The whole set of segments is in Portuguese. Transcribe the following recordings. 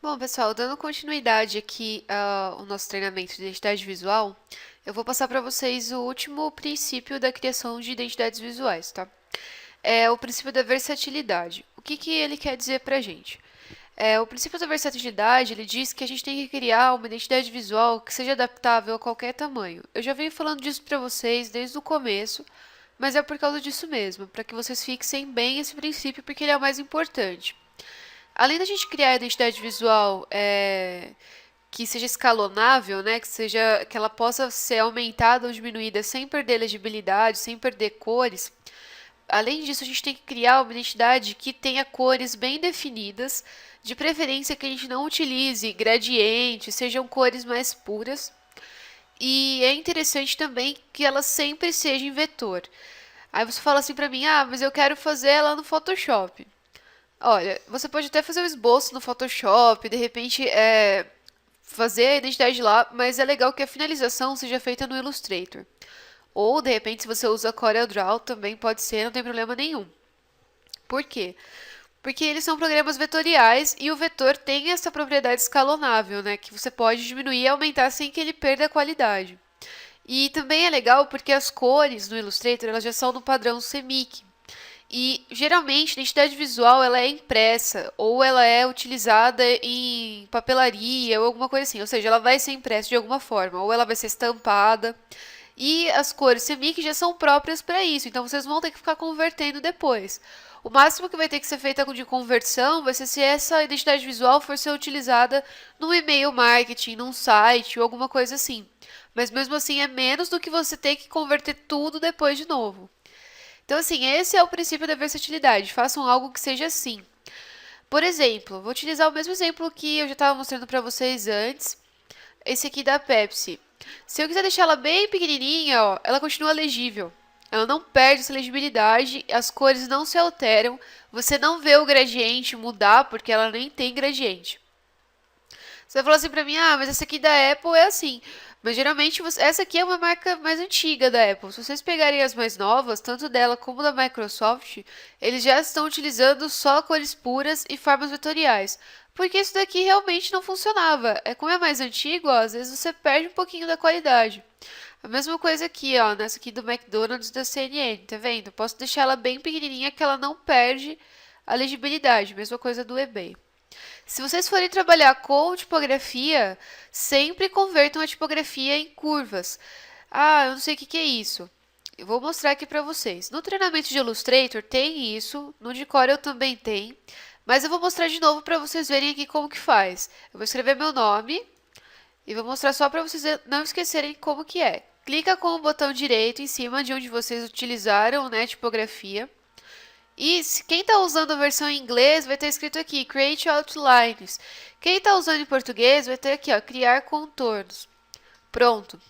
Bom, pessoal, dando continuidade aqui ao nosso treinamento de identidade visual, eu vou passar para vocês o último princípio da criação de identidades visuais, tá? É o princípio da versatilidade. O que que ele quer dizer para a gente? O princípio da versatilidade, ele diz que a gente tem que criar uma identidade visual que seja adaptável a qualquer tamanho. Eu já venho falando disso para vocês desde o começo, mas é por causa disso mesmo, para que vocês fixem bem esse princípio, porque ele é o mais importante. Além da gente criar a identidade visual que seja escalonável, né, que ela possa ser aumentada ou diminuída sem perder legibilidade, sem perder cores. Além disso, a gente tem que criar uma identidade que tenha cores bem definidas, de preferência que a gente não utilize gradientes, sejam cores mais puras. E é interessante também que ela sempre seja em vetor. Aí você fala assim pra mim: "Ah, mas eu quero fazer ela no Photoshop". Olha, você pode até fazer o esboço no Photoshop, de repente fazer a identidade lá, mas é legal que a finalização seja feita no Illustrator. Ou, de repente, se você usa CorelDRAW, também pode ser, não tem problema nenhum. Por quê? Porque eles são programas vetoriais e o vetor tem essa propriedade escalonável, né? Que você pode diminuir e aumentar sem que ele perda a qualidade. E também é legal porque as cores no Illustrator elas já são no padrão CMYK. E geralmente a identidade visual ela é impressa ou ela é utilizada em papelaria ou alguma coisa assim, ou seja, ela vai ser impressa de alguma forma, ou ela vai ser estampada. E as cores CMYK já são próprias para isso, então vocês vão ter que ficar convertendo depois. O máximo que vai ter que ser feita de conversão vai ser se essa identidade visual for ser utilizada num e-mail marketing, num site ou alguma coisa assim. Mas mesmo assim é menos do que você ter que converter tudo depois de novo. Então, assim, esse é o princípio da versatilidade. Façam algo que seja assim. Por exemplo, vou utilizar o mesmo exemplo que eu já estava mostrando para vocês antes. Esse aqui da Pepsi. Se eu quiser deixar ela bem pequenininha, ó, ela continua legível. Ela não perde essa legibilidade, as cores não se alteram, você não vê o gradiente mudar porque ela nem tem gradiente. Você vai falar assim pra mim, ah, mas essa aqui da Apple é assim. Mas geralmente essa aqui é uma marca mais antiga da Apple. Se vocês pegarem as mais novas, tanto dela como da Microsoft, eles já estão utilizando só cores puras e formas vetoriais. Porque isso daqui realmente não funcionava. Como é mais antigo, ó, às vezes você perde um pouquinho da qualidade. A mesma coisa aqui, ó, nessa aqui do McDonald's da CNN, tá vendo? Posso deixar ela bem pequenininha que ela não perde a legibilidade. Mesma coisa do eBay. Se vocês forem trabalhar com tipografia, sempre convertam a tipografia em curvas. Ah, eu não sei o que é isso. Eu vou mostrar aqui para vocês. No treinamento de Illustrator tem isso, no de Corel também tem, mas eu vou mostrar de novo para vocês verem aqui como que faz. Eu vou escrever meu nome e vou mostrar só para vocês não esquecerem como que é. Clica com o botão direito em cima de onde vocês utilizaram, né, tipografia. E quem está usando a versão em inglês vai ter escrito aqui, Create Outlines. Quem está usando em português vai ter aqui, ó, Criar Contornos. Pronto.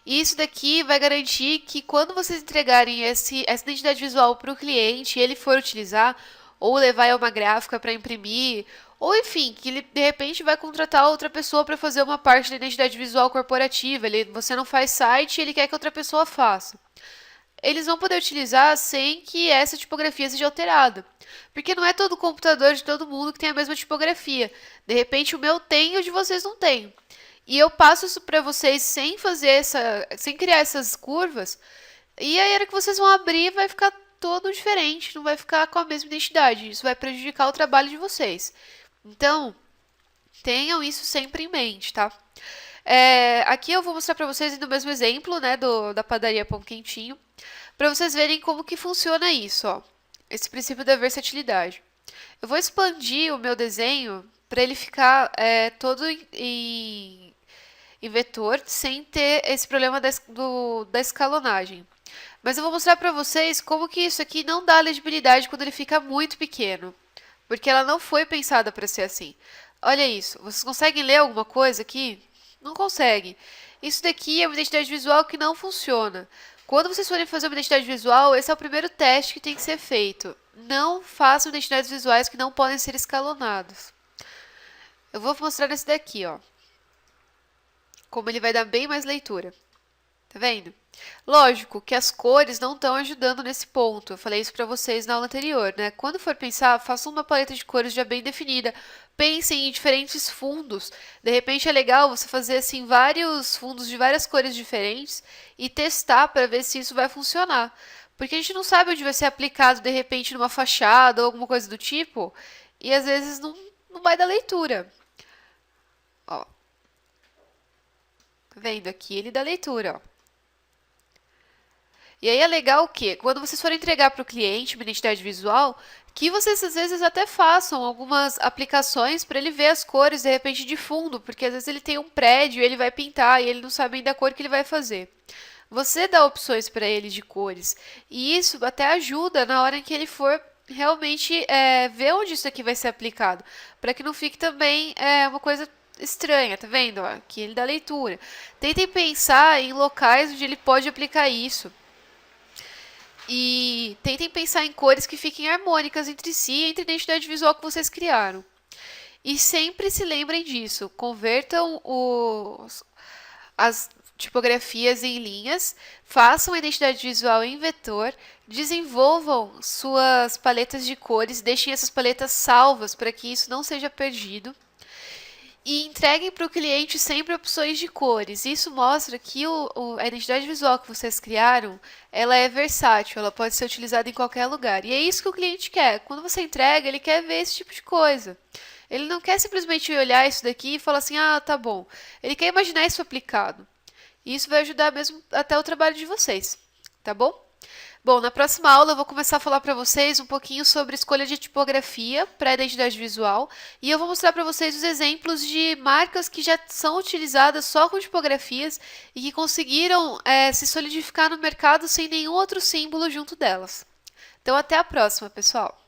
Isso daqui vai garantir que quando vocês entregarem essa identidade visual para o cliente e ele for utilizar, ou levar uma gráfica para imprimir, ou enfim, que ele de repente vai contratar outra pessoa para fazer uma parte da identidade visual corporativa. Você não faz site e ele quer que outra pessoa faça, eles vão poder utilizar sem que essa tipografia seja alterada. Porque não é todo computador de todo mundo que tem a mesma tipografia. De repente o meu tem e o de vocês não tem. E eu passo isso para vocês sem criar essas curvas. E aí, a hora que vocês vão abrir, vai ficar todo diferente, não vai ficar com a mesma identidade. Isso vai prejudicar o trabalho de vocês. Então, tenham isso sempre em mente, tá? Aqui eu vou mostrar para vocês do mesmo exemplo, né, da padaria Pão Quentinho, para vocês verem como que funciona isso, ó, esse princípio da versatilidade. Eu vou expandir o meu desenho para ele ficar todo em vetor, sem ter esse problema da escalonagem. Mas eu vou mostrar para vocês como que isso aqui não dá legibilidade quando ele fica muito pequeno, porque ela não foi pensada para ser assim. Olha isso, vocês conseguem ler alguma coisa aqui? Não conseguem. Isso daqui é uma identidade visual que não funciona. Quando vocês forem fazer uma identidade visual, esse é o primeiro teste que tem que ser feito. Não façam identidades visuais que não podem ser escalonadas. Eu vou mostrar nesse daqui, ó, como ele vai dar bem mais leitura. Tá vendo? Lógico que as cores não estão ajudando nesse ponto. Eu falei isso para vocês na aula anterior, né? Quando for pensar, faça uma paleta de cores já bem definida. Pensem em diferentes fundos. De repente é legal você fazer assim vários fundos de várias cores diferentes e testar para ver se isso vai funcionar. Porque a gente não sabe onde vai ser aplicado de repente numa fachada ou alguma coisa do tipo, e às vezes não vai dar leitura. Ó, tá vendo aqui ele dá leitura, ó. E aí é legal o quê? Quando vocês forem entregar para o cliente uma identidade visual, que vocês às vezes até façam algumas aplicações para ele ver as cores de repente de fundo, porque às vezes ele tem um prédio, ele vai pintar e ele não sabe ainda a cor que ele vai fazer. Você dá opções para ele de cores e isso até ajuda na hora em que ele for realmente ver onde isso aqui vai ser aplicado, para que não fique também uma coisa estranha, tá vendo? Ó, aqui ele dá leitura. Tentem pensar em locais onde ele pode aplicar isso. E tentem pensar em cores que fiquem harmônicas entre si, entre a identidade visual que vocês criaram. E sempre se lembrem disso. Convertam as tipografias em linhas, façam a identidade visual em vetor, desenvolvam suas paletas de cores, deixem essas paletas salvas para que isso não seja perdido e entreguem para o cliente sempre opções de cores. Isso mostra que a identidade visual que vocês criaram, ela é versátil, ela pode ser utilizada em qualquer lugar. E é isso que o cliente quer. Quando você entrega, ele quer ver esse tipo de coisa. Ele não quer simplesmente olhar isso daqui e falar assim, ah, tá bom. Ele quer imaginar isso aplicado. E isso vai ajudar mesmo até o trabalho de vocês, tá bom? Bom, na próxima aula eu vou começar a falar para vocês um pouquinho sobre escolha de tipografia para a identidade visual e eu vou mostrar para vocês os exemplos de marcas que já são utilizadas só com tipografias e que conseguiram se solidificar no mercado sem nenhum outro símbolo junto delas. Então, até a próxima, pessoal!